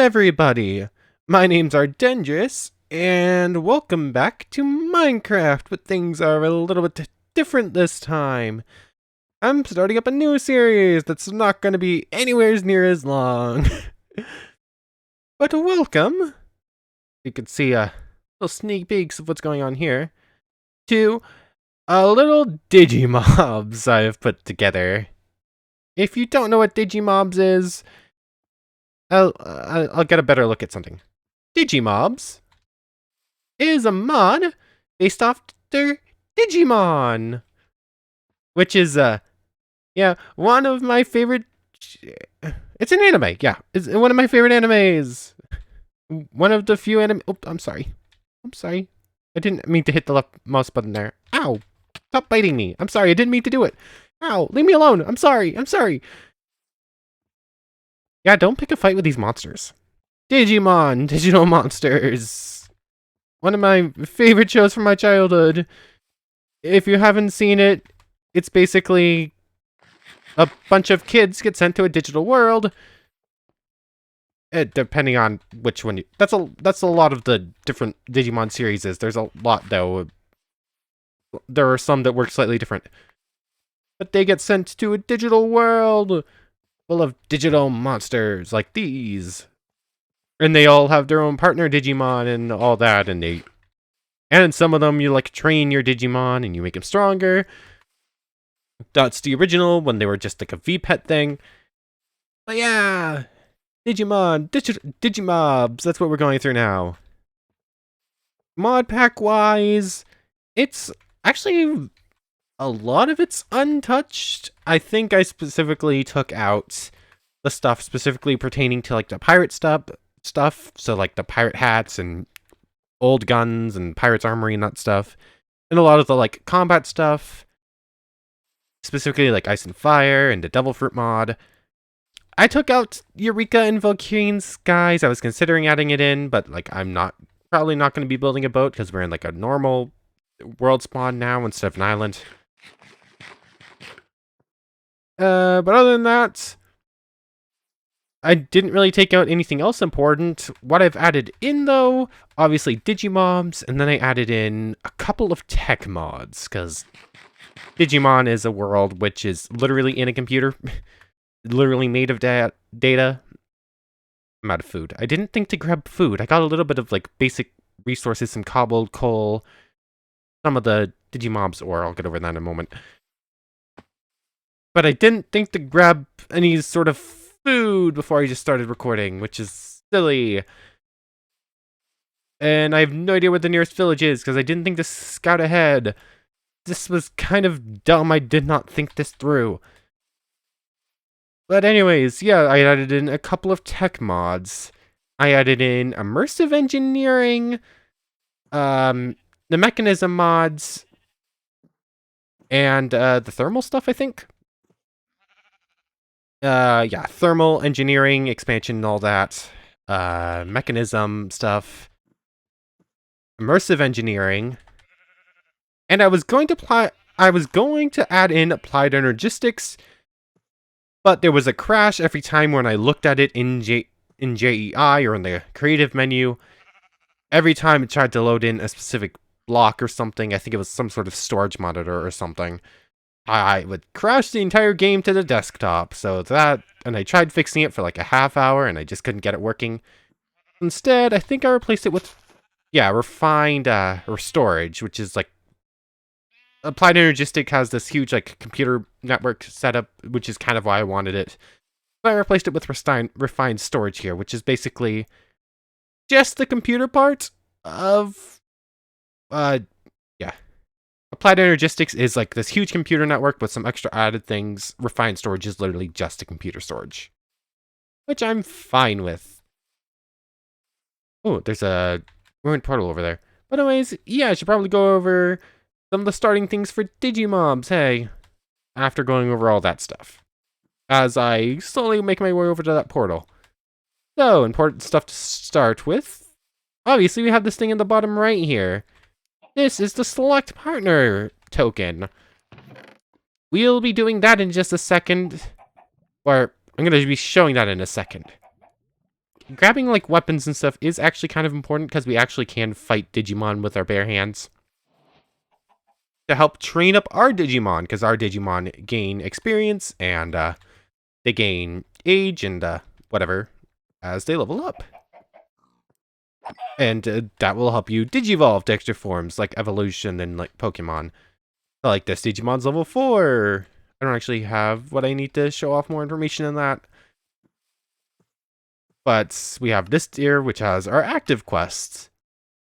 everybody! My name's Ardendris, and welcome back to Minecraft, but things are a little bit different this time. I'm starting up a new series that's not going to be anywhere near as long. But welcome! You can see little sneak peeks of what's going on here. To a little Digimobs I've put together. If you don't know what Digimobs is, I'll get a better look at something. Digimobs is a mod based off their Digimon, which is one of my favorite. It's an anime, yeah. It's one of my favorite animes. One of the few anime. Oh, I'm sorry. I didn't mean to hit the left mouse button there. Ow! Stop biting me. I'm sorry. I didn't mean to do it. Ow! Leave me alone. I'm sorry. Yeah, don't pick a fight with these monsters. Digimon, Digital Monsters. One of my favorite shows from my childhood. If you haven't seen it, it's basically a bunch of kids get sent to a digital world. Depending on which one that's a lot of the different Digimon series is. There's a lot though. There are some that work slightly different. But they get sent to a digital world full of digital monsters like these. And they all have their own partner Digimon and all that, and some of them you like train your Digimon and you make them stronger. That's the original when they were just like a V-Pet thing. But yeah, Digimon, Digimobs, that's what we're going through now. Mod pack wise, it's actually a lot of it's untouched. I think I specifically took out the stuff specifically pertaining to like the pirate stuff, so like the pirate hats and old guns and pirates armory and that stuff, and a lot of the like combat stuff, specifically like ice and fire and the devil fruit mod. I took out Eureka and Valkyrian Skies. I was considering adding it in, but like I'm probably not going to be building a boat because we're in like a normal world spawn now instead of an island. But other than that, I didn't really take out anything else important. What I've added in, though, obviously Digimobs, and then I added in a couple of tech mods, because Digimon is a world which is literally in a computer, literally made of data. I'm out of food. I didn't think to grab food. I got a little bit of, like, basic resources, some cobbled coal, some of the Digimobs ore. I'll get over that in a moment. But I didn't think to grab any sort of food before I just started recording, which is silly. And I have no idea where the nearest village is, because I didn't think to scout ahead. This was kind of dumb. I did not think this through. But anyways, yeah, I added in a couple of tech mods. I added in immersive engineering, the mechanism mods, and the thermal stuff, I think. Yeah, thermal engineering, expansion, and all that. Mechanism stuff. Immersive engineering. And I was going to add in applied energistics, but there was a crash every time when I looked at it in JEI or in the creative menu. Every time it tried to load in a specific block or something, I think it was some sort of storage monitor or something, I would crash the entire game to the desktop. So that, and I tried fixing it for like a half hour and I just couldn't get it working. Instead, I think I replaced it with, refined or storage, which is like, Applied Energistic has this huge like computer network setup, which is kind of why I wanted it. But I replaced it with refined storage here, which is basically just the computer part of, Applied Energistics is like this huge computer network with some extra added things. Refined storage is literally just a computer storage, which I'm fine with. Oh, there's a ruined portal over there. But anyways, yeah, I should probably go over some of the starting things for Digimobs, hey, after going over all that stuff, as I slowly make my way over to that portal. So, important stuff to start with. Obviously, we have this thing in the bottom right here. This is the select partner token. We'll be doing that in just a second. Or, I'm going to be showing that in a second. grabbing, like, weapons and stuff is actually kind of important because we actually can fight Digimon with our bare hands. To help train up our Digimon, because our Digimon gain experience and they gain age and whatever as they level up. And that will help you digivolve to extra forms like evolution and like Pokemon. Like this Digimon's level 4. I don't actually have what I need to show off more information on that. But we have this here, which has our active quests,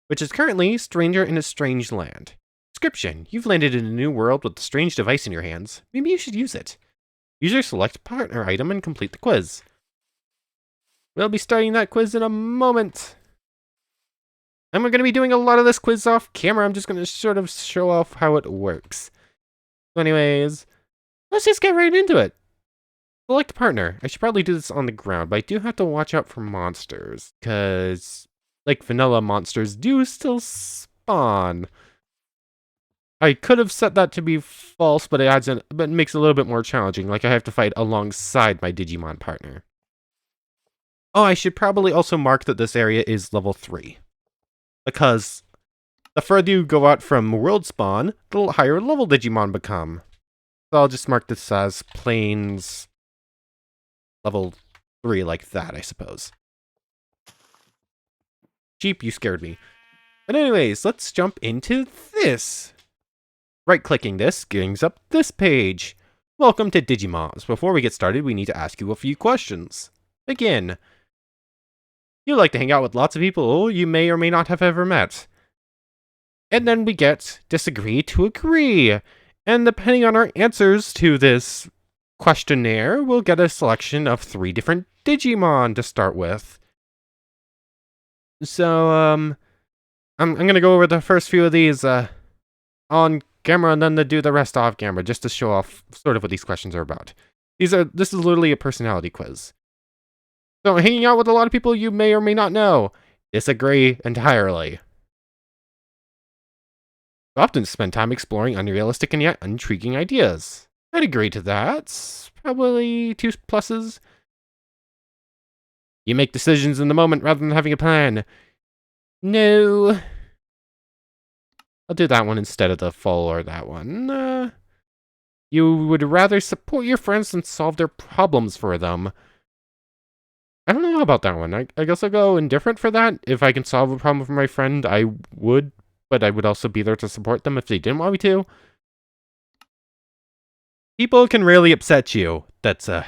which is currently Stranger in a Strange Land. Description: you've landed in a new world with a strange device in your hands. Maybe you should use it. User select partner item and complete the quiz. We'll be starting that quiz in a moment. And we're going to be doing a lot of this quiz off camera. I'm just going to sort of show off how it works. So anyways, let's just get right into it. Select partner. I should probably do this on the ground, but I do have to watch out for monsters, because, like, vanilla monsters do still spawn. I could have set that to be false, but it makes it a little bit more challenging. Like, I have to fight alongside my Digimon partner. Oh, I should probably also mark that this area is level 3. Because the further you go out from world spawn, the higher level Digimon become. So I'll just mark this as plains level 3 like that, I suppose. Sheep, you scared me. But anyways, let's jump into this. Right-clicking this brings up this page. Welcome to Digimobs. Before we get started, we need to ask you a few questions. Begin. You like to hang out with lots of people you may or may not have ever met. And then we get disagree to agree. And depending on our answers to this questionnaire, we'll get a selection of 3 different Digimon to start with. So, I'm gonna go over the first few of these on camera and then to do the rest off camera, just to show off sort of what these questions are about. This is literally a personality quiz. So, hanging out with a lot of people you may or may not know. Disagree entirely. Often spend time exploring unrealistic and yet intriguing ideas. I'd agree to that. Probably 2 pluses. You make decisions in the moment rather than having a plan. No. I'll do that one instead of the full or that one. You would rather support your friends than solve their problems for them. I don't know about that one. I guess I'll go indifferent for that. If I can solve a problem for my friend, I would. But I would also be there to support them if they didn't want me to. People can really upset you. That's a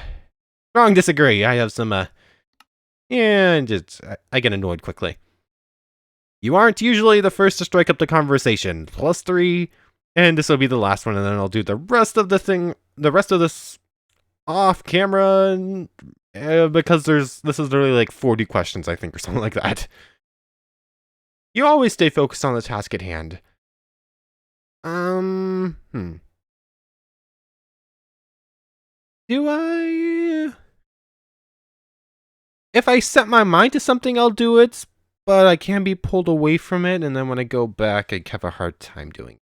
strong disagree. I have some, yeah, I get annoyed quickly. You aren't usually the first to strike up the conversation. +3, and this will be the last one, and then I'll do the rest of this off camera, because this is literally like 40 questions, I think, or something like that. You always stay focused on the task at hand. Do I? If I set my mind to something, I'll do it, but I can be pulled away from it, and then when I go back, I have a hard time doing it.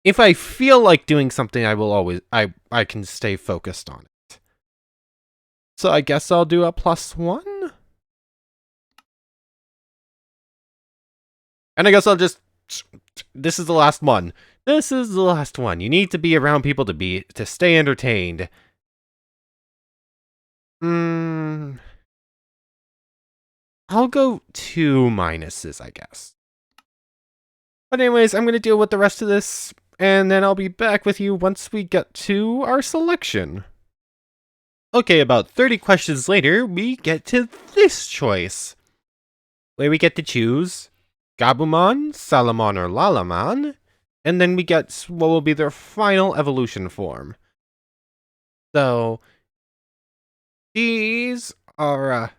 If I feel like doing something, I can stay focused on it. So I guess I'll do a +1? And I guess I'll just... This is the last one. This is the last one. You need to be around people to stay entertained. I'll go 2 minuses, I guess. But anyways, I'm going to deal with the rest of this, and then I'll be back with you once we get to our selection. Okay, about 30 questions later, we get to this choice, where we get to choose Gabumon, Salamon, or Lalamon, and then we get what will be their final evolution form. So, these are,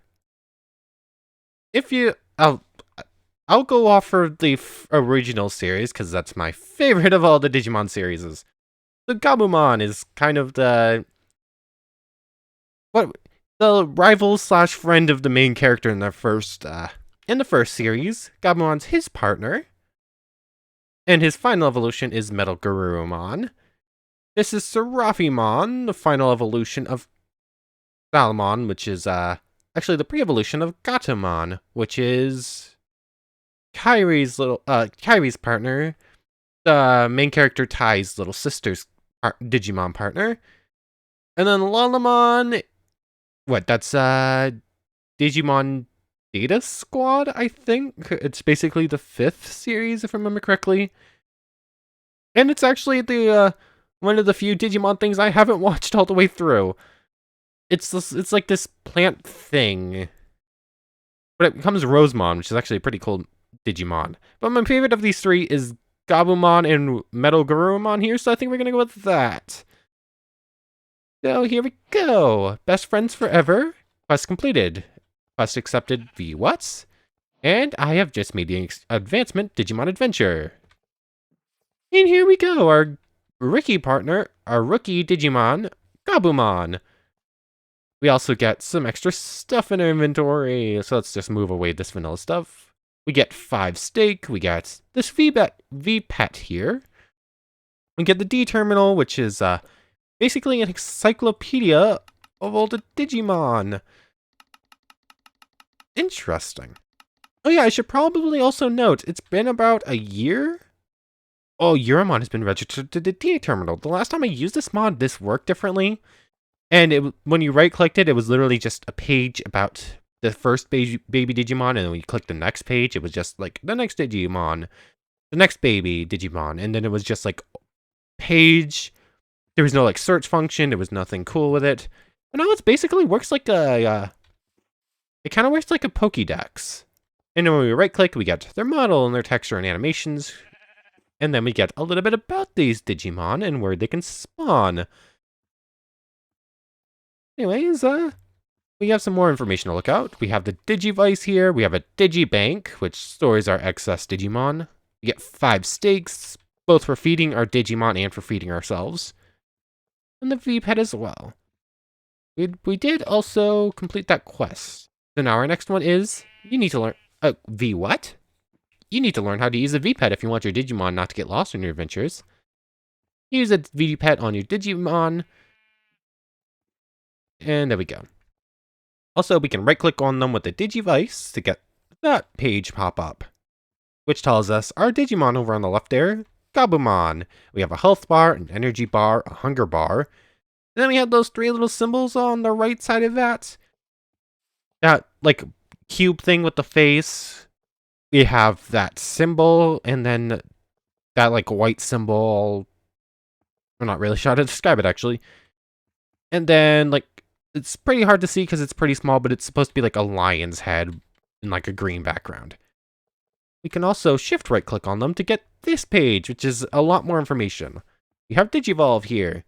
I'll go off for the original series, because that's my favorite of all the Digimon series. The Gabumon is kind of the rival / friend of the main character in the first series. Gabumon's his partner, and his final evolution is Metal Garurumon. This is Serafimon, the final evolution of Salamon, which is actually the pre-evolution of Gatomon, which is Kyrie's partner, the main character Ty's little sister's Digimon partner. And then Lalamon, that's Digimon Data Squad, I think. It's basically the 5th series, if I remember correctly. And it's actually the one of the few Digimon things I haven't watched all the way through. It's like this plant thing. But it becomes Rosemon, which is actually a pretty cool Digimon. But my favorite of these 3 is Gabumon and Metal Garurumon here, so I think we're gonna go with that. So here we go. Best friends forever. Quest completed. Quest accepted v what? And I have just made the advancement Digimon Adventure. And here we go, our rookie Digimon, Gabumon. We also get some extra stuff in our inventory, so let's just move away this vanilla stuff. We get 5 steak, we get this V-Pet here. We get the D-Terminal, which is basically an encyclopedia of all the Digimon. Interesting. Oh yeah, I should probably also note, it's been about a year? Oh, Euromon has been registered to the D-Terminal. The last time I used this mod, this worked differently. And when you right-clicked it, it was literally just a page about the first baby Digimon, and then when you click the next page, it was just like, the next Digimon, the next baby Digimon, and then it was just like, page. There was no like search function, there was nothing cool with it. But now it basically works like a, it kind of works like a Pokédex. And then when we right-click, we get their model and their texture and animations. And then we get a little bit about these Digimon and where they can spawn. Anyways, we have some more information to look out. We have the Digivice here. We have a Digibank, which stores our excess Digimon. We get 5 steaks, both for feeding our Digimon and for feeding ourselves. And the V-Pet as well. We did also complete that quest. So now our next one is, you need to learn, what? You need to learn how to use a V-Pet if you want your Digimon not to get lost in your adventures. Use a V-Pet on your Digimon. And there we go. Also, we can right-click on them with the Digivice to get that page pop up, which tells us our Digimon over on the left there, Gabumon. We have a health bar, an energy bar, a hunger bar. And then we have those 3 little symbols on the right side of that. That, like, cube thing with the face. We have that symbol, and then that, like, white symbol. I'm not really sure how to describe it, actually. And then, like, it's pretty hard to see because it's pretty small, but it's supposed to be like a lion's head in like a green background. We can also shift right click on them to get this page, which is a lot more information. We have Digivolve here.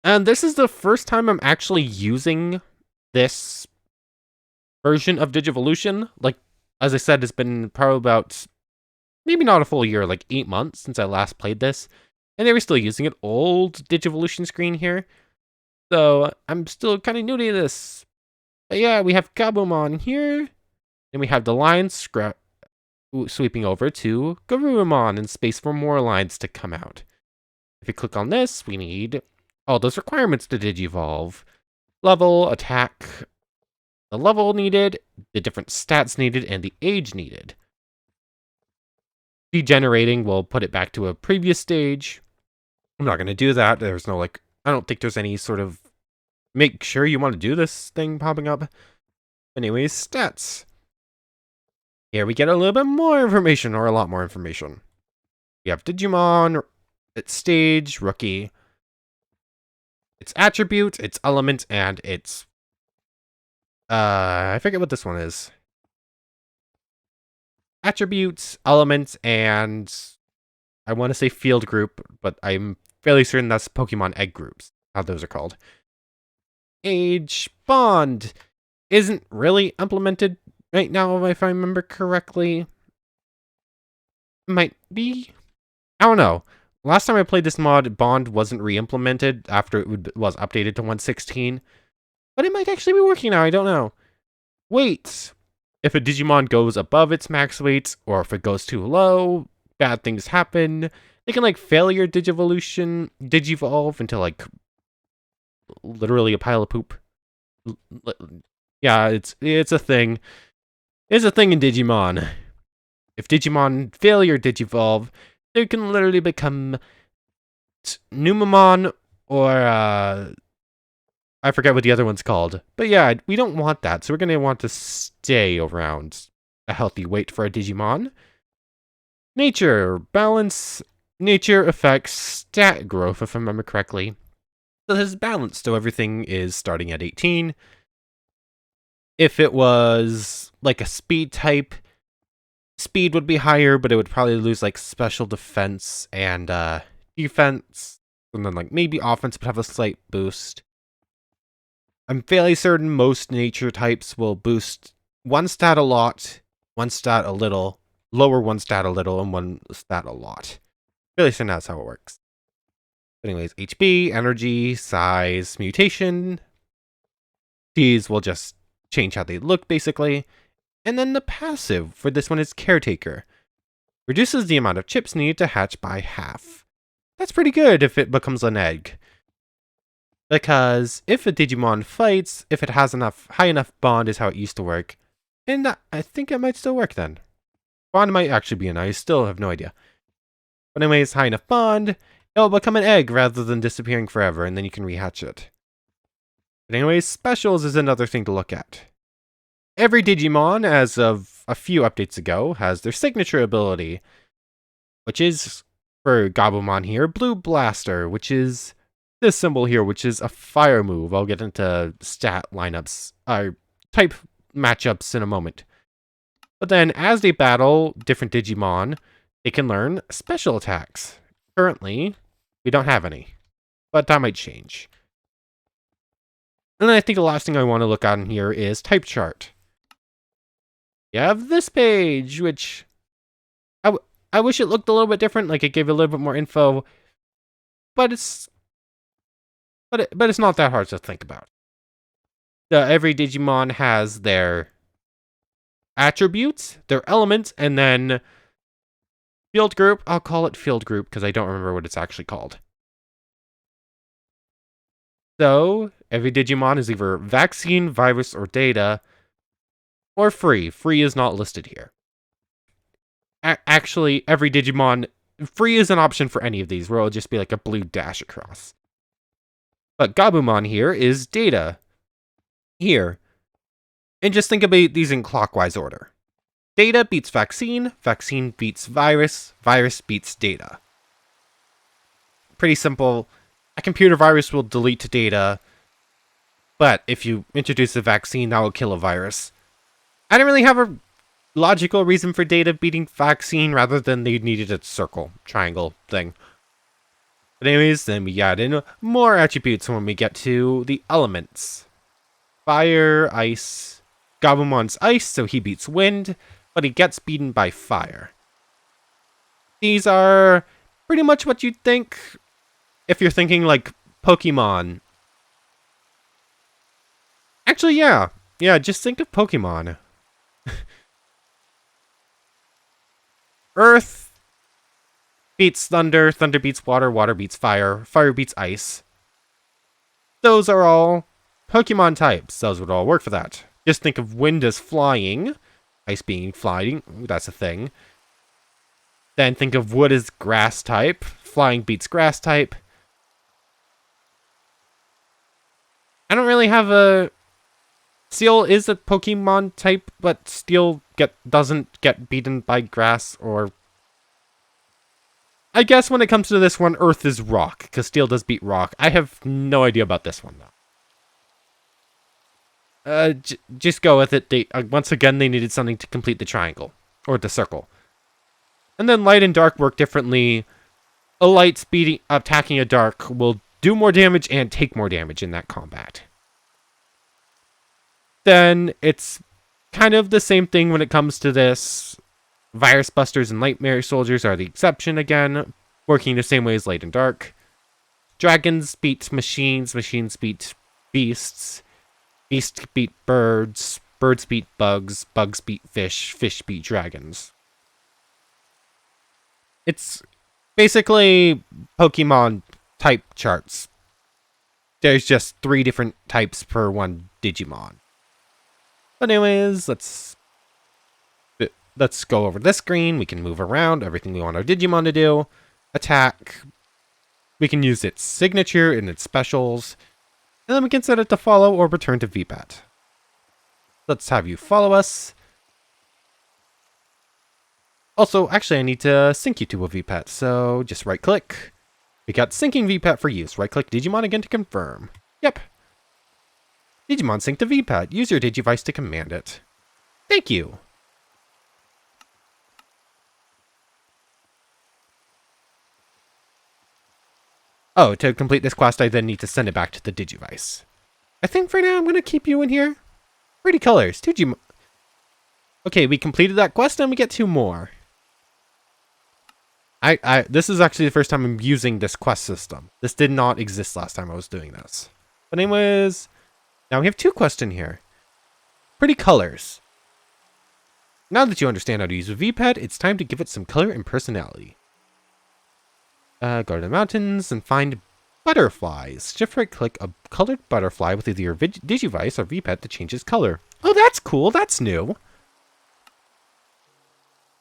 And this is the first time I'm actually using this version of Digivolution. Like, as I said, it's been probably about, maybe not a full year, like 8 months since I last played this. And they were still using an old Digivolution screen here. So, I'm still kind of new to this. But yeah, we have Gabumon here. And we have the lines sweeping over to Garurumon and space for more lines to come out. If we click on this, we need all those requirements to Digivolve. Level, attack, the level needed, the different stats needed, and the age needed. Degenerating will put it back to a previous stage. I'm not going to do that. There's no like, I don't think there's any sort of make sure you want to do this thing popping up. Anyways, stats. Here we get a little bit more information, or a lot more information. We have Digimon, its stage, rookie, its attribute, its element, and its... I forget what this one is. Attributes, elements, and... I want to say field group, but I'm fairly certain that's Pokemon egg groups, how those are called. Age, bond, isn't really implemented right now, if I remember correctly. Might be. I don't know. Last time I played this mod, bond wasn't re-implemented after it was updated to 1.16. But it might actually be working now, I don't know. Weight. If a Digimon goes above its max weight, or if it goes too low, bad things happen. They can, like, fail your Digivolve into, like, literally a pile of poop. Yeah, it's a thing. It's a thing in Digimon. If Digimon fail your digivolve, they can literally become Numamon or I forget what the other one's called. But yeah, we don't want that, so we're gonna want to stay around a healthy weight for a Digimon. Nature, balance. Nature affects stat growth, if I remember correctly. So this is balanced, so everything is starting at 18. If it was like a speed type, speed would be higher, but it would probably lose like special defense and defense. And then like maybe offense would have a slight boost. I'm fairly certain most nature types will boost one stat a lot, one stat a little, lower one stat a little, and one stat a lot. Fairly certain that's how it works. But anyways, HP, energy, size, mutation. These will just change how they look, basically. And then the passive for this one is Caretaker. Reduces the amount of chips needed to hatch by half. That's pretty good if it becomes an egg. Because if a Digimon fights, if it has enough high enough bond is how it used to work. And I think it might still work then. Bond might actually be I still have no idea. But anyways, high enough bond, it'll become an egg rather than disappearing forever, and then you can rehatch it. But anyways, specials is another thing to look at. Every Digimon, as of a few updates ago, has their signature ability, which is, for Gabumon here, Blue Blaster, which is this symbol here, which is a fire move. I'll get into stat lineups, type matchups in a moment. But then, as they battle different Digimon, they can learn special attacks. Currently, we don't have any, but that might change. And then I think the last thing I want to look at in here is type chart. You have this page, which I wish it looked a little bit different, like it gave a little bit more info, but it's not that hard to think about. Every Digimon has their attributes, their elements, and then field group. I'll call it field group because I don't remember what it's actually called. So every Digimon is either vaccine, virus, or data, or free. Free is not listed here. Actually, every Digimon, free is an option for any of these, where it'll just be like a blue dash across. But Gabumon here is data. Here. And just think about these in clockwise order. Data beats vaccine, vaccine beats virus, virus beats data. Pretty simple. A computer virus will delete data, but if you introduce a vaccine, that will kill a virus. I don't really have a logical reason for data beating vaccine rather than they needed a circle, triangle thing. But anyways, then we add in more attributes when we get to the elements. Fire, ice. Gabumon's ice, so he beats wind, but he gets beaten by fire. These are pretty much what you'd think if you're thinking like Pokemon. Actually, yeah. Yeah, just think of Pokemon. Earth beats thunder, thunder beats water, water beats fire, fire beats ice. Those are all Pokemon types. Those would all work for that. Just think of wind as flying, ice being flying. Ooh, that's a thing. Then think of wood as grass type. Flying beats grass type. I don't really have a... Steel is a Pokemon type, but Steel doesn't get beaten by grass or... I guess when it comes to this one, Earth is rock, because Steel does beat rock. I have no idea about this one, though. Just go with it. Once again, they needed something to complete the triangle, or the circle. And then light and dark work differently. A light attacking a dark will do more damage and take more damage in that combat. Then it's kind of the same thing when it comes to this. Virus Busters and Nightmare Soldiers are the exception again, working the same way as light and dark. Dragons beat machines, machines beat beasts, beasts beat birds, birds beat bugs, bugs beat fish, fish beat dragons. It's basically Pokemon type charts. There's just 3 different types per one Digimon. But anyways, let's go over this screen. We can move around, everything we want our Digimon to do. Attack. We can use its signature and its specials. And then we can set it to follow or return to VPAT. Let's have you follow us. Also, actually, I need to sync you to a VPAT, so just right-click. We got syncing VPAT for use. Right-click Digimon again to confirm. Yep. Digimon sync to VPAT. Use your Digivice to command it. Thank you. Oh, to complete this quest, I then need to send it back to the Digivice. I think for now, I'm going to keep you in here. Pretty colors. Digimon. Okay, we completed that quest, and we get 2 more. This is actually the first time I'm using this quest system. This did not exist last time I was doing this. But anyways, now we have 2 quests in here. Pretty colors. Now that you understand how to use a VPAT, it's time to give it some color and personality. Go to the mountains and find butterflies. Shift right click a colored butterfly with either your Digivice or VPAT to change its color. Oh, that's cool. That's new.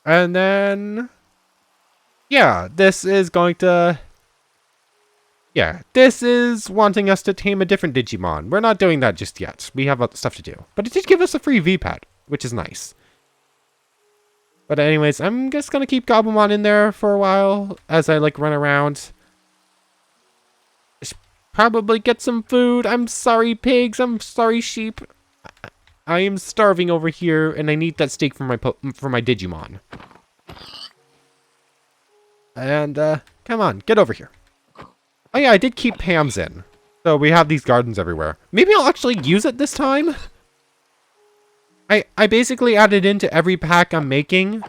And then, yeah, this is wanting us to tame a different Digimon. We're not doing that just yet. We have stuff to do. But it did give us a free VPAT, which is nice. But anyways, I'm just going to keep Gabumon in there for a while as I, run around. Just probably get some food. I'm sorry, pigs. I'm sorry, sheep. I am starving over here, and I need that steak for my Digimon. And, come on, get over here. Oh yeah, I did keep Pam's in. So we have these gardens everywhere. Maybe I'll actually use it this time? I basically added into every pack I'm making,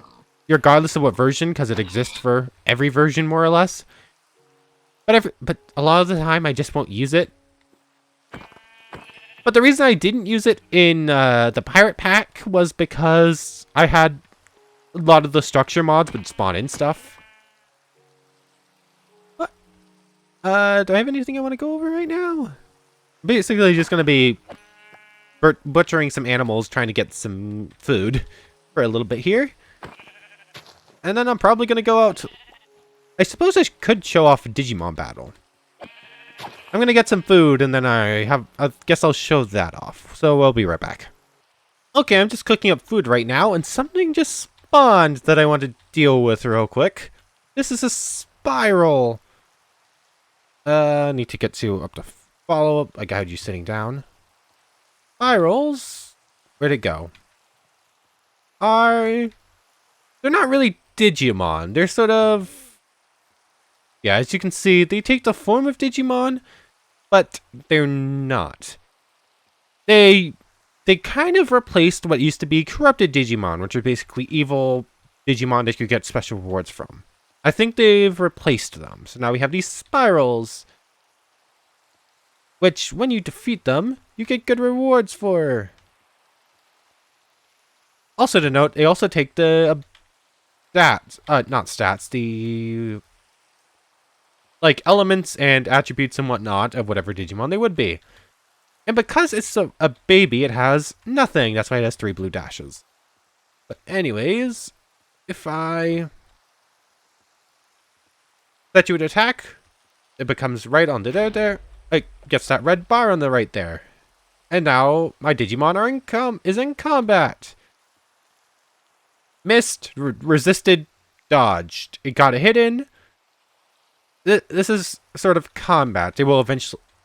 regardless of what version, because it exists for every version, more or less. But a lot of the time, I just won't use it. But the reason I didn't use it in the pirate pack was because I had a lot of the structure mods would spawn in stuff. What? Do I have anything I want to go over right now? Basically, just going to be butchering some animals, trying to get some food for a little bit here. And then I'm probably going to go out. I suppose I could show off a Digimon battle. I'm going to get some food, and then I guess I'll show that off. So we'll be right back. Okay, I'm just cooking up food right now, and something just spawned that I want to deal with real quick. This is a spiral. Need to get to up to follow-up. I got you sitting down. Spirals? Where'd it go? They're not really Digimon. They're sort of... Yeah, as you can see, they take the form of Digimon, but they're not. They kind of replaced what used to be corrupted Digimon, which are basically evil Digimon that you get special rewards from. I think they've replaced them. So now we have these spirals, which, when you defeat them, you get good rewards for. Also to note, they also take the the elements and attributes and whatnot of whatever Digimon they would be. And because it's a baby, it has nothing. That's why it has 3 blue dashes. But anyways, if I set you to attack, it becomes right on the there. It gets that red bar on the right there. And now my Digimon is in combat. Missed, resisted, dodged. It got a hit in. This is sort of combat. They will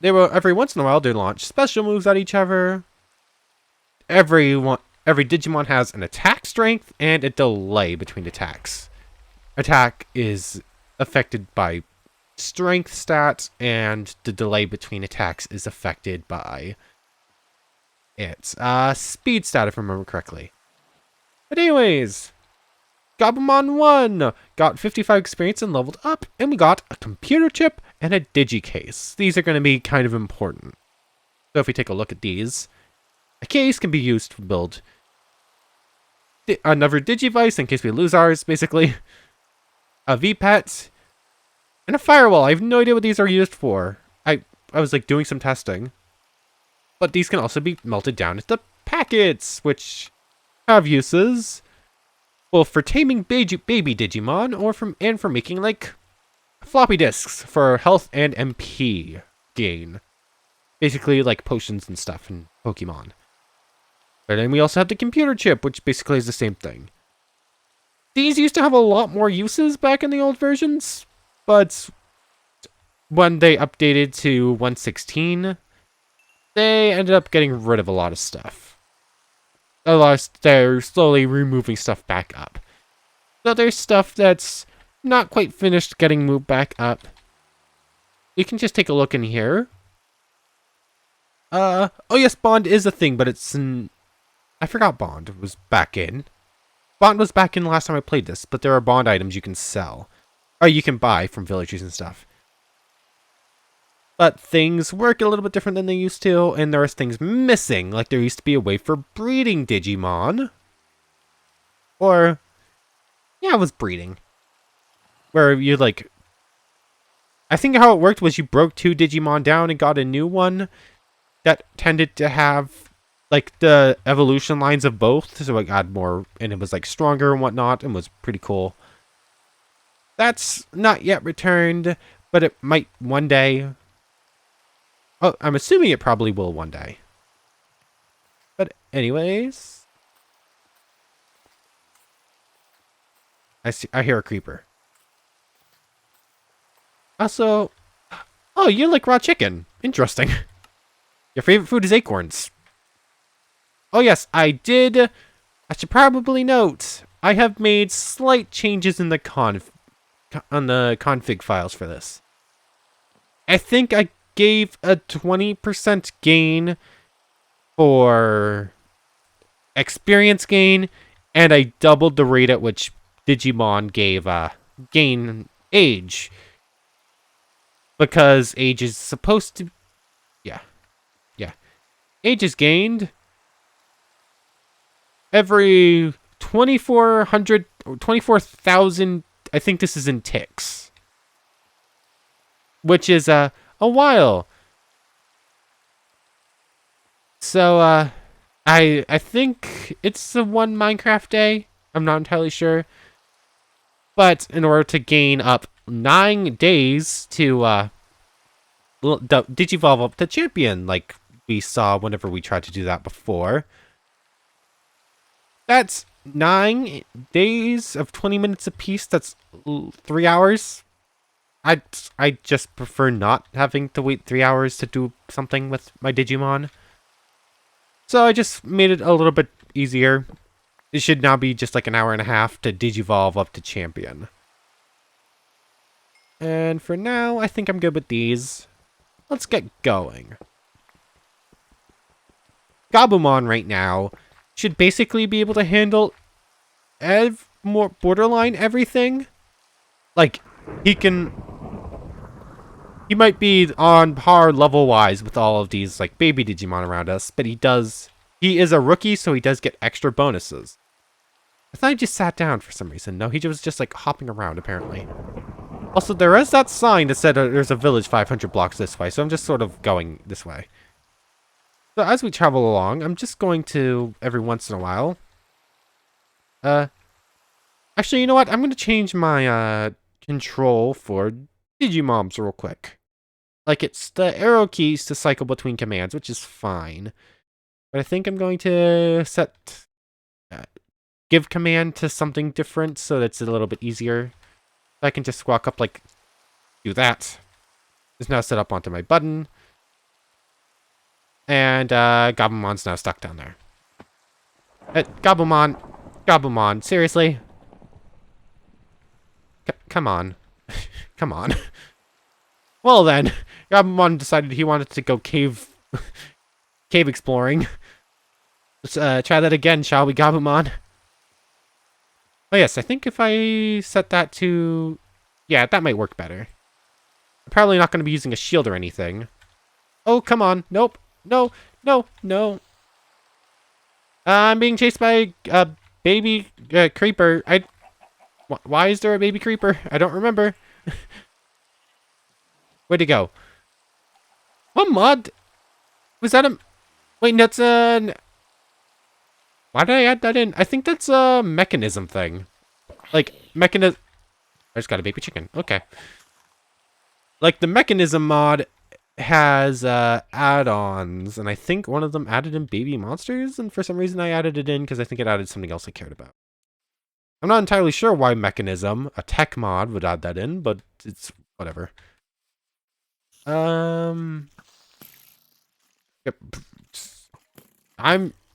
every once in a while they launch special moves at each other. Every Digimon has an attack strength and a delay between attacks. Attack is affected by strength stats, and the delay between attacks is affected by its speed stat, if I remember correctly. But anyways, Gabumon won! Got 55 experience and leveled up, and we got a computer chip and a digicase. These are going to be kind of important. So if we take a look at these, a case can be used to build another digivice in case we lose ours, basically. A VPAT, and a firewall. I have no idea what these are used for. I was doing some testing. But these can also be melted down into packets, which have uses both for taming baby Digimon and for making like floppy disks for health and MP gain. Basically like potions and stuff in Pokemon. But then we also have the computer chip, which basically is the same thing. These used to have a lot more uses back in the old versions, but when they updated to 116, they ended up getting rid of a lot of stuff. They're slowly removing stuff back up. So there's stuff that's not quite finished getting moved back up. You can just take a look in here. Oh yes, Bond is a thing, but it's in... I forgot Bond was back in. Bond was back in last time I played this, but there are Bond items you can sell. Or you can buy from villagers and stuff. But things work a little bit different than they used to, and there are things missing, like there used to be a way for breeding Digimon. Or, yeah, it was breeding. Where you, like... I think how it worked was you broke 2 Digimon down and got a new one that tended to have, like, the evolution lines of both, so it got more, and it was, like, stronger and whatnot, and was pretty cool. That's not yet returned, but it might one day. Oh, I'm assuming it probably will one day. But anyways, I hear a creeper. Also, oh, you like raw chicken. Interesting. Your favorite food is acorns. Oh yes, I did. I should probably note, I have made slight changes in the config files for this. I think I gave a 20% gain for experience gain, and I doubled the rate at which Digimon gave gain age. Because age is supposed to... Yeah. Age is gained every 2,400 or 24,000... I think this is in ticks. Which is a while. So, I think it's a 1 Minecraft day. I'm not entirely sure. But in order to gain up 9 days to digivolve up to champion, like we saw whenever we tried to do that before. That's 9 days of 20 minutes apiece. That's 3 hours. I just prefer not having to wait 3 hours to do something with my Digimon. So I just made it a little bit easier. It should now be just like 1.5 hours to digivolve up to champion. And for now, I think I'm good with these. Let's get going. Gabumon right now should basically be able to handle more borderline everything. Like, he might be on par level-wise with all of these, like, baby Digimon around us, but he is a rookie, so he does get extra bonuses. I thought he just sat down for some reason. No, he was just, like, hopping around, apparently. Also, there is that sign that said there's a village 500 blocks this way, so I'm just sort of going this way. So as we travel along, I'm just going to, every once in a while... Actually, you know what? I'm going to change my, control for Digimobs real quick. Like, it's the arrow keys to cycle between commands, which is fine. But I think I'm going to set... give command to something different so that it's a little bit easier. I can just walk up, like, do that. It's now set up onto my button. And, Gabumon's now stuck down there. Gabumon, seriously? Come on. Come on. Well then, Gabumon decided he wanted to go cave exploring. Let's, try that again, shall we, Gabumon? Oh yes, I think if I set that to... Yeah, that might work better. I'm probably not going to be using a shield or anything. Oh, come on. Nope. No. I'm being chased by a baby creeper. Why is there a baby creeper? I don't remember. Where'd he go? What mod? Was that a... Wait, that's an... Why did I add that in? I think that's a mechanism thing. Like, mechanism... I just got a baby chicken. Okay. Like, the mechanism mod has add-ons, and I think one of them added in baby monsters, and for some reason I added it in because I think it added something else I cared about. I'm not entirely sure why mechanism, a tech mod, would add that in, but it's whatever. Yep.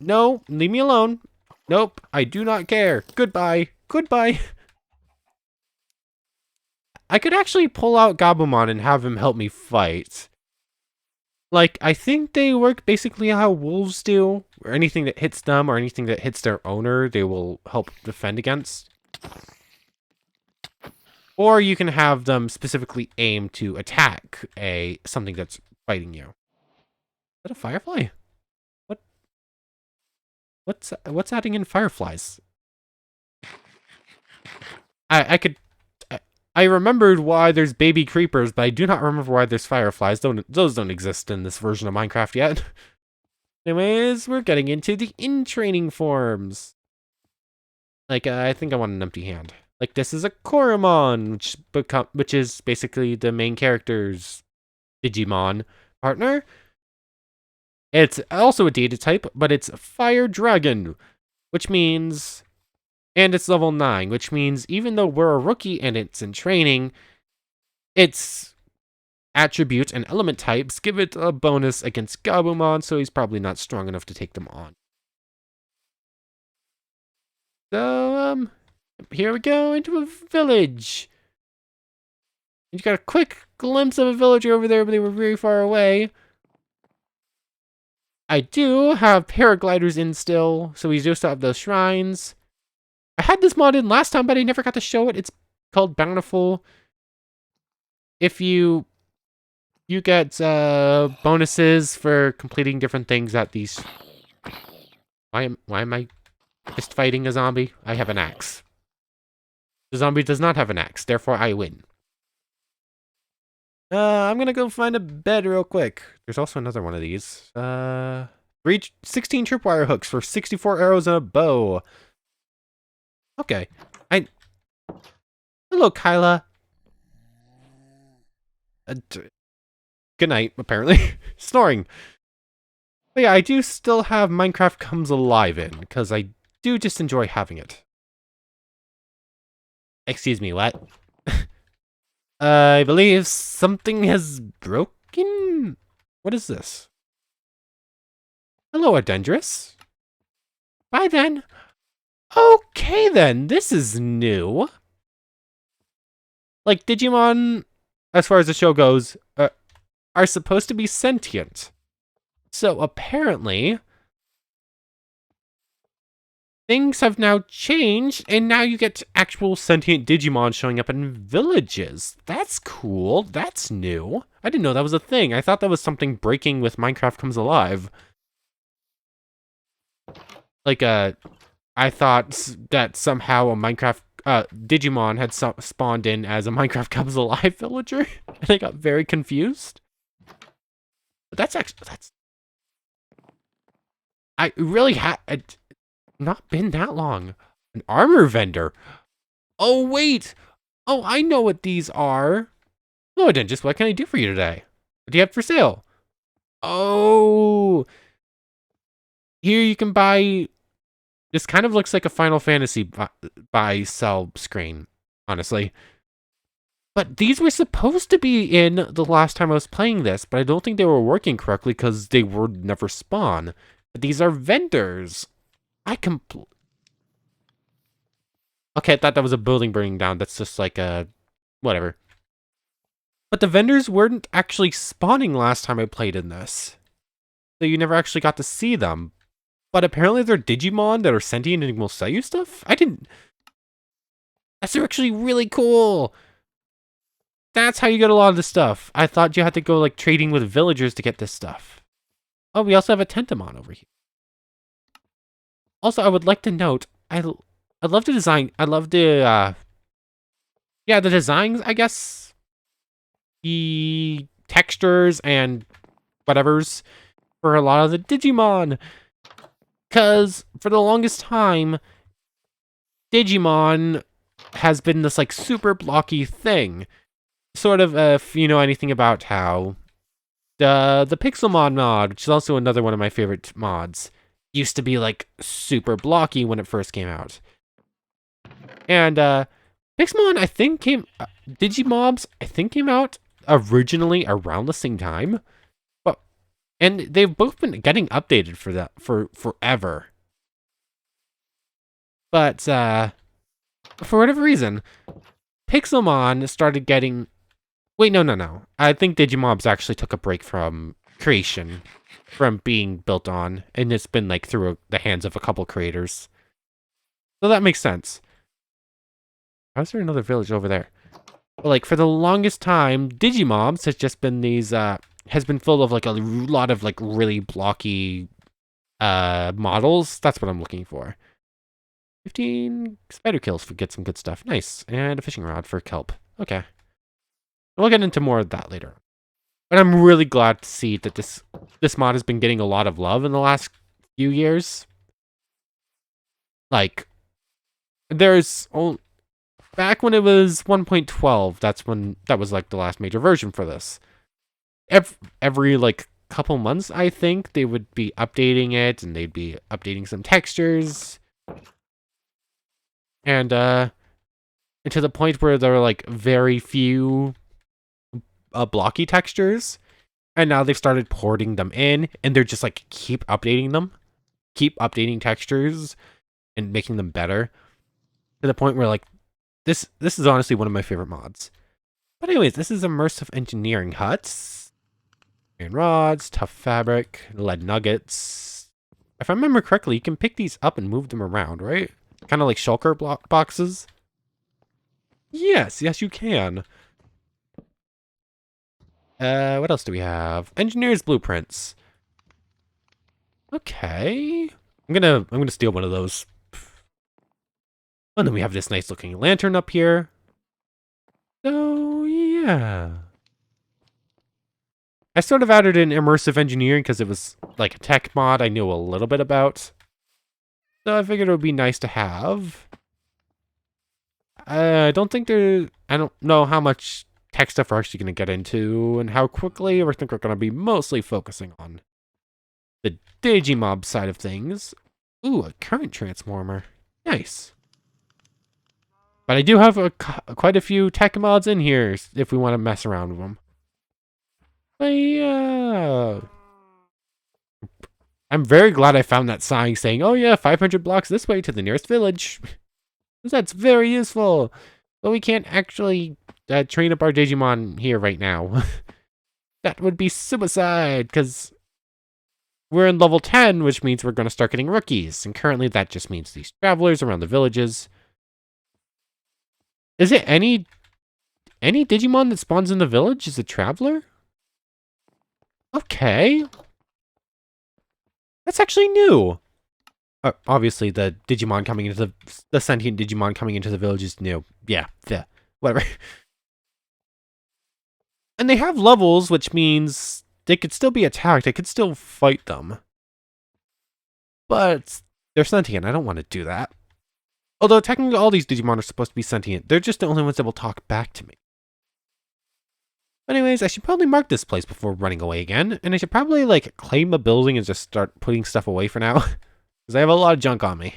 No, leave me alone. Nope, I do not care. Goodbye. Goodbye. I could actually pull out Gabumon and have him help me fight. Like, I think they work basically how wolves do, or anything that hits them or anything that hits their owner, they will help defend against. Or you can have them specifically aim to attack something that's fighting you. Is that a firefly? What's adding in fireflies? I remembered why there's baby creepers, but I do not remember why there's fireflies. Those don't exist in this version of Minecraft yet. Anyways, we're getting into the in-training forms. Like, I think I want an empty hand. Like, this is a Koromon, which is basically the main character's Digimon partner. It's also a data type, but it's Fire Dragon, which means... And it's level 9, which means even though we're a rookie and it's in training, its attribute and element types give it a bonus against Gabumon, so he's probably not strong enough to take them on. So, here we go into a village. You got a quick glimpse of a villager over there, but they were very far away. I do have paragliders in still, so we do still have those shrines. I had this mod in last time, but I never got to show it. It's called Bountiful. If you get bonuses for completing different things at these... Why am I just fighting a zombie? I have an axe. The zombie does not have an axe, therefore I win. I'm gonna go find a bed real quick. There's also another one of these. 16 tripwire hooks for 64 arrows and a bow. Okay. Hello, Kyla. Good night, apparently. Snoring. But yeah, I do still have Minecraft Comes Alive in, because I do just enjoy having it. Excuse me, what? I believe something has broken? What is this? Hello, Adendris. Bye then. Okay then, this is new. Like, Digimon, as far as the show goes, are supposed to be sentient. So apparently, things have now changed, and now you get actual sentient Digimon showing up in villages. That's cool. That's new. I didn't know that was a thing. I thought that was something breaking with Minecraft Comes Alive. Like, I thought that somehow a Minecraft Digimon had spawned in as a Minecraft Comes Alive villager, and I got very confused. But that's I really had not been that long. An armor vendor. Oh wait. Oh, I know what these are. Oh, then just what can I do for you today? What do you have for sale? Oh, here you can buy. This kind of looks like a Final Fantasy buy-sell screen, honestly. But these were supposed to be in the last time I was playing this, but I don't think they were working correctly because they would never spawn. But these are vendors. Okay, I thought that was a building burning down. That's just like a... whatever. But the vendors weren't actually spawning last time I played in this. So you never actually got to see them. But apparently they're Digimon that are sentient and will sell you stuff? I didn't... That's actually really cool! That's how you get a lot of this stuff. I thought you had to go, like, trading with villagers to get this stuff. Oh, we also have a Tentamon over here. Also, I would like to note, I love the design. I love the, yeah, the designs, I guess. The textures and whatevers for a lot of the Digimon. Because for the longest time, Digimon has been this like super blocky thing. Sort of, if you know anything about how the Pixelmon mod, which is also another one of my favorite mods, used to be like super blocky when it first came out. And Pixelmon, I think Digimobs, I think came out originally around the same time. But and they've both been getting updated for that for forever. But for whatever reason, Pixelmon started getting. Wait, no. I think Digimobs actually took a break from creation, from being built on, and it's been like through the hands of a couple creators. So that makes sense. How's there another village over there? But like for the longest time, Digimobs has just been these has been full of like a lot of like really blocky models. That's what I'm looking for. 15 spider kills for get some good stuff. Nice. And a fishing rod for kelp. Okay. We'll get into more of that later. But I'm really glad to see that this mod has been getting a lot of love in the last few years. Like, back when it was 1.12, that was like the last major version for this. Every like couple months, I think, they would be updating it, and they'd be updating some textures. And to the point where there were like very few blocky textures, and now they've started porting them in, and they're just like keep updating textures and making them better, to the point where like this is honestly one of my favorite mods. But anyways, this is immersive engineering huts, iron rods, tough fabric, lead nuggets. If I remember correctly, you can pick these up and move them around, right? Kind of like shulker boxes. Yes, you can. What else do we have? Engineer's blueprints. Okay. I'm gonna steal one of those. And then we have this nice looking lantern up here. So yeah. I sort of added in immersive engineering because it was like a tech mod I knew a little bit about. So I figured it would be nice to have. I don't know how much tech stuff we're actually going to get into and how quickly. I think we're going to be mostly focusing on the Digimob side of things. Ooh, a current transformer. Nice. But I do have quite a few tech mods in here if we want to mess around with them. But yeah. I'm very glad I found that sign saying, oh yeah, 500 blocks this way to the nearest village. That's very useful. But we can't actually train up our Digimon here right now. That would be suicide, because we're in level 10, which means we're going to start getting rookies. And currently that just means these travelers around the villages. Is it any Digimon that spawns in the village is a traveler? Okay. That's actually new. Obviously, the Digimon coming into the sentient Digimon coming into the village is new. Yeah, whatever. And they have levels, which means they could still be attacked. I could still fight them. But they're sentient. I don't want to do that. Although technically all these Digimon are supposed to be sentient. They're just the only ones that will talk back to me. Anyways, I should probably mark this place before running away again. And I should probably like claim a building and just start putting stuff away for now. Because I have a lot of junk on me.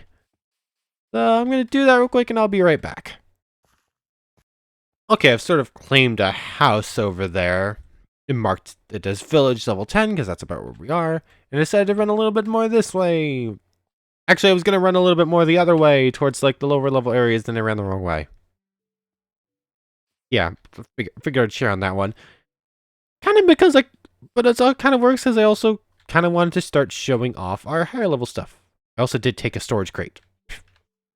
So I'm going to do that real quick and I'll be right back. Okay, I've sort of claimed a house over there. And marked it as village level 10 because that's about where we are. And I decided to run a little bit more this way. Actually, I was going to run a little bit more the other way towards like the lower level areas, then I ran the wrong way. Yeah, figured I'd share on that one. Kind of because but it's all kind of works because I also kind of wanted to start showing off our higher level stuff. I also did take a storage crate.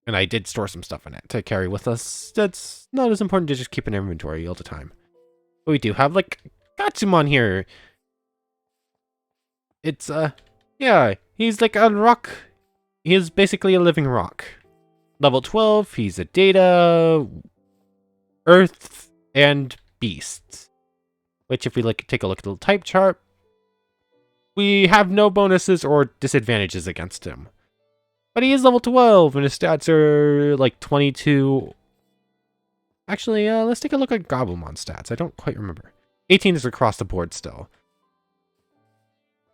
And I did store some stuff in it to carry with us. That's not as important to just keep an inventory all the time. But we do have like Gabumon here. It's yeah, he's like a rock. He's basically a living rock. Level 12, he's a data, earth, and beast. Which if we take a look at the type chart, we have no bonuses or disadvantages against him. But he is level 12, and his stats are like 22. Actually, let's take a look at Gabumon stats. I don't quite remember. 18 is across the board still.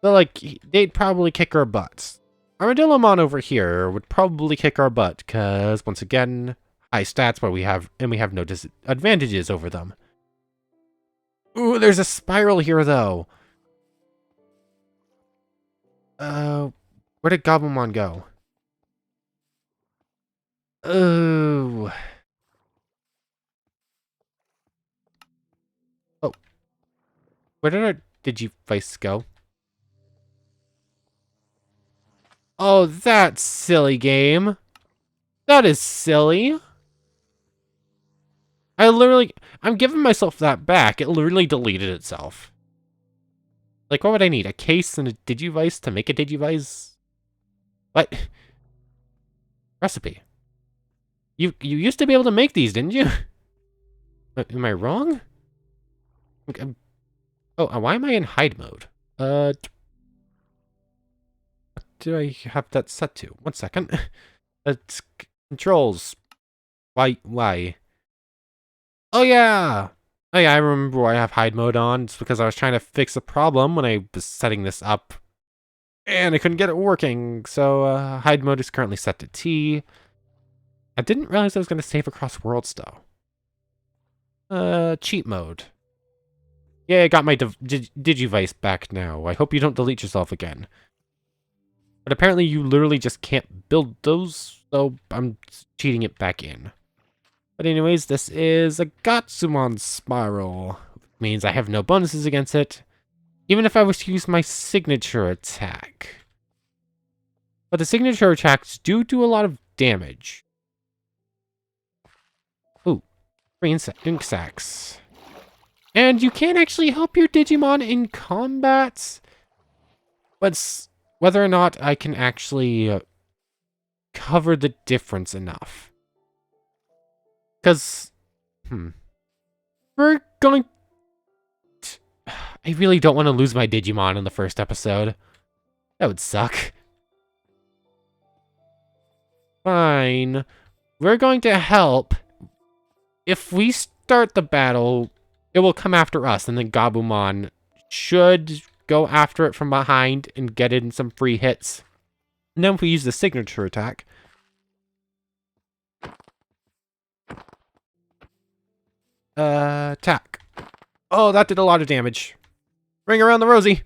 So, like, they'd probably kick our butts. Armadillomon over here would probably kick our butt, because, once again, high stats, but we have no disadvantages over them. Ooh, there's a spiral here, though. Where did Gabumon go? Oh. Oh. Where did our Digivice go? Oh, that silly game. That is silly. I'm giving myself that back. It literally deleted itself. Like, what would I need? A case and a Digivice to make a Digivice? What? Recipe. You used to be able to make these, didn't you? Am I wrong? Oh, why am I in hide mode? What do I have that set to? 1 second. That's controls. Why? Oh yeah! Oh yeah, I remember why I have hide mode on. It's because I was trying to fix a problem when I was setting this up. And I couldn't get it working, so hide mode is currently set to T. I didn't realize I was going to save across worlds, though. Cheat mode. Yeah, I got my Digivice back now. I hope you don't delete yourself again. But apparently you literally just can't build those, so I'm cheating it back in. But anyways, this is a Gatsumon Spiral. Which means I have no bonuses against it, even if I was to use my signature attack. But the signature attacks do a lot of damage. Ooh, green ink sacks. And you can actually help your Digimon in combat. But whether or not I can actually cover the difference enough. Because, we're going to... I really don't want to lose my Digimon in the first episode. That would suck. Fine. We're going to help. If we start the battle, it will come after us, and then Gabumon should go after it from behind and get in some free hits. And then if we use the signature attack... attack. Oh, that did a lot of damage. Ring around the rosy.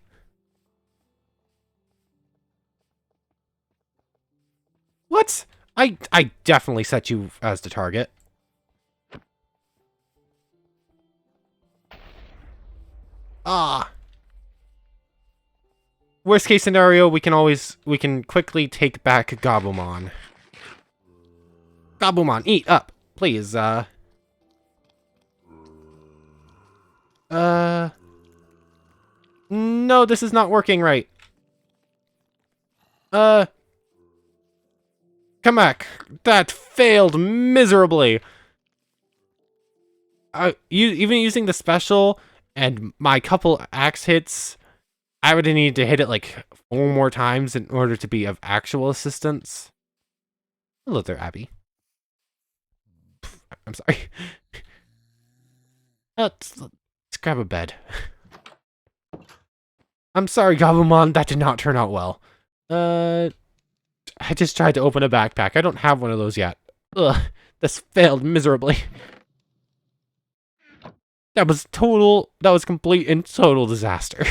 What? I definitely set you as the target. Ah. Worst case scenario, we can quickly take back Gabumon. Gabumon, eat up, please. No, this is not working right. Come back. That failed miserably. Even using the special and my couple axe hits, I would have needed to hit it like 4 more times in order to be of actual assistance. Hello there, Abby. I'm sorry. Let's grab a bed. I'm sorry, Gabumon, that did not turn out well. I just tried to open a backpack. I don't have one of those yet. Ugh, this failed miserably. That was complete and total disaster.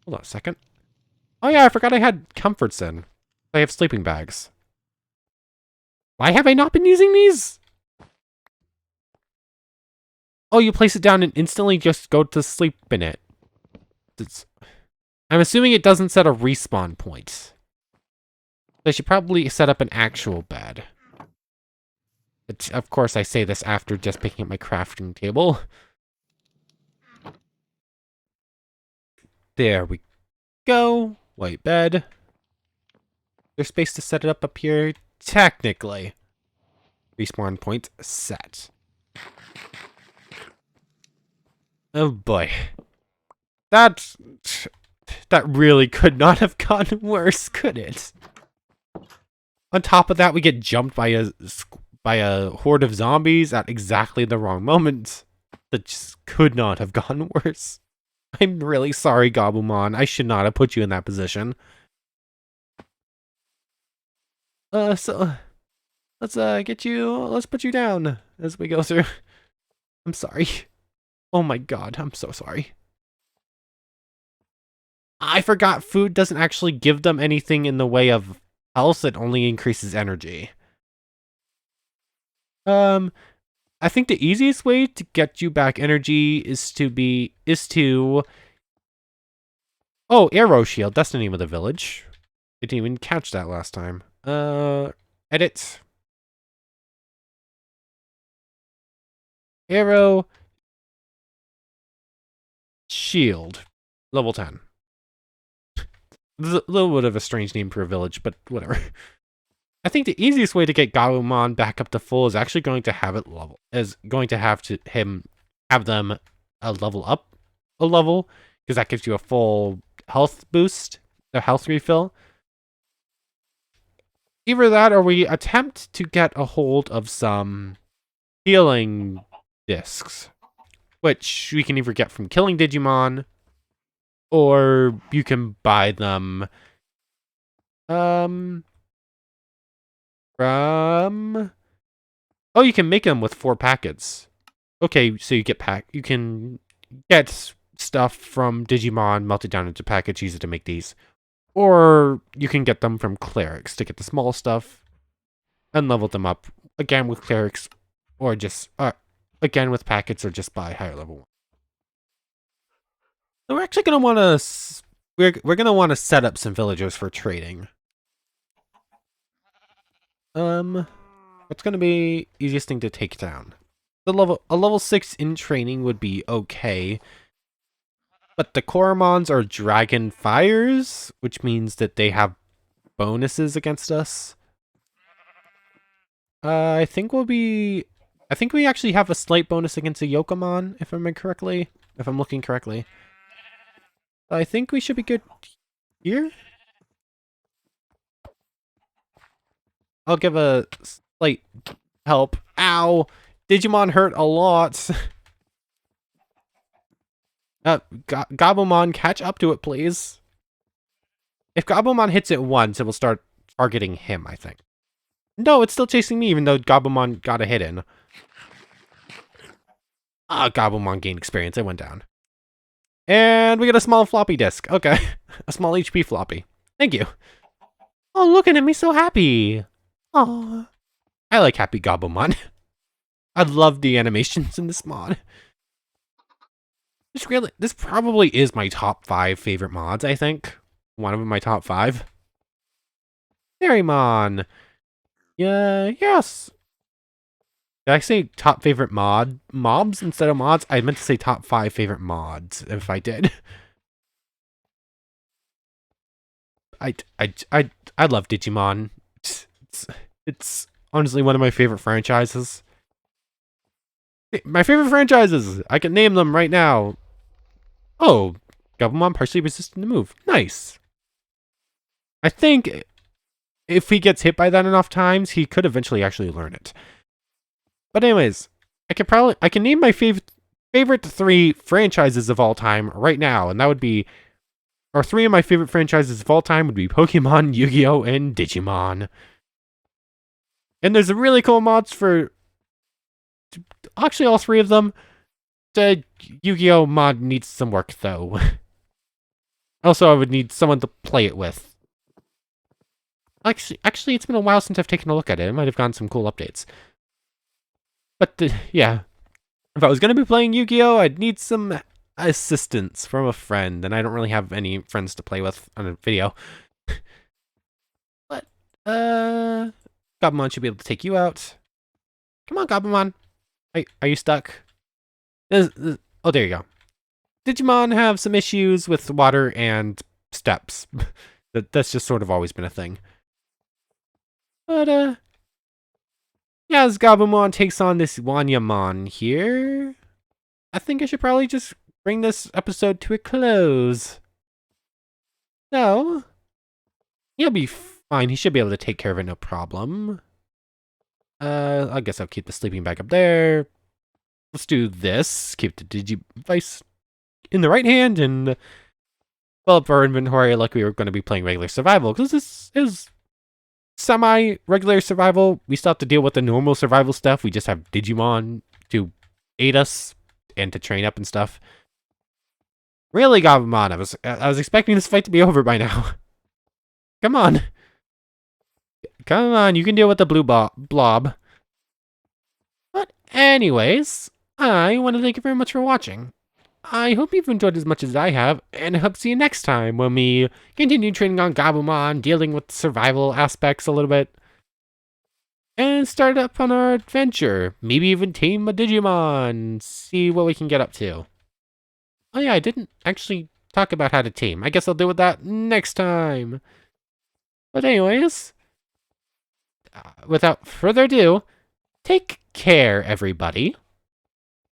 Hold on a second. Oh yeah, I forgot I had comforts in. I have sleeping bags. Why have I not been using these? Oh, you place it down and instantly just go to sleep in it. I'm assuming it doesn't set a respawn point. I should probably set up an actual bed. But of course, I say this after just picking up my crafting table. There we go. White bed. There's space to set it up here. Technically. Respawn point set. Oh boy. That really could not have gotten worse, could it? On top of that, we get jumped by a horde of zombies at exactly the wrong moment. That just could not have gone worse. I'm really sorry, Gabumon. I should not have put you in that position. So let's let's put you down as we go through. I'm sorry. Oh my god, I'm so sorry. I forgot food doesn't actually give them anything in the way of health, it only increases energy. I think the easiest way to get you back energy is to oh, Arrow Shield, that's the name of the village. I didn't even catch that last time. Edit. Arrow Shield. Level 10. There's a little bit of a strange name for a village, but whatever. I think the easiest way to get Gabumon back up to full is actually going to have it level. Is going to have them level up a level, because that gives you a full health boost, a health refill. Either that or we attempt to get a hold of some healing discs, which we can either get from killing Digimon, or you can buy them from... Oh, you can make them with 4 packets. Okay, so you can get stuff from Digimon, melt it down into packets, use it to make these. Or you can get them from clerics to get the small stuff and level them up again with clerics, or just again with packets, or just buy higher level one. So we're actually gonna want to we're gonna want to set up some villagers for trading. What's gonna be easiest thing to take down? A level 6 in training would be okay. But the Koromons are dragon fires, which means that they have bonuses against us. I think we actually have a slight bonus against the Yokomon, if I'm looking correctly. I think we should be good here. I'll give a slight help. Ow! Digimon hurt a lot. Gabumon, catch up to it, please. If Gabumon hits it once, it will start targeting him, I think. No, it's still chasing me, even though Gabumon got a hit in. Ah, Gabumon gained experience. It went down. And we get a small floppy disk. Okay. A small HP floppy. Thank you. Oh, look at him. He's so happy. Oh, I like happy Gabumon. I love the animations in this mod. This probably is my top 5 favorite mods, I think. One of them my top 5. Digimon. Yeah, yes. Did I say top favorite mobs instead of mods? I meant to say top 5 favorite mods, if I did. I love Digimon. It's honestly one of my favorite franchises. My favorite franchises! I can name them right now. Oh, Gabumon partially resistant to move. Nice. I think if he gets hit by that enough times, he could eventually actually learn it. But anyways, I can name my favorite 3 franchises of all time right now, and that would be, or 3 of my favorite franchises of all time would be Pokemon, Yu-Gi-Oh, and Digimon. And there's a really cool mods for actually all 3 of them. The Yu-Gi-Oh mod needs some work though. Also, I would need someone to play it with. Actually, it's been a while since I've taken a look at it. It might have gotten some cool updates. But yeah, if I was going to be playing Yu-Gi-Oh, I'd need some assistance from a friend, and I don't really have any friends to play with on a video. But, Gabumon should be able to take you out. Come on, Gabumon. Are you stuck? Oh, there you go. Digimon have some issues with water and steps. That's just sort of always been a thing. But, yeah, as Gabumon takes on this Wanyamon here, I think I should probably just bring this episode to a close. So, you'll be fine. He should be able to take care of it, no problem. I guess I'll keep the sleeping bag up there. Let's do this. Keep the Digivice in the right hand and fill up our inventory like we were going to be playing regular survival. Because this is semi-regular survival. We still have to deal with the normal survival stuff. We just have Digimon to aid us and to train up and stuff. Really, Gabumon, I was expecting this fight to be over by now. Come on. Come on, you can deal with the blue blob. But anyways, I want to thank you very much for watching. I hope you've enjoyed as much as I have, and I hope to see you next time when we continue training on Gabumon, dealing with survival aspects a little bit, and start up on our adventure. Maybe even tame a Digimon, see what we can get up to. Oh yeah, I didn't actually talk about how to tame. I guess I'll deal with that next time. But anyways, without further ado, take care, everybody.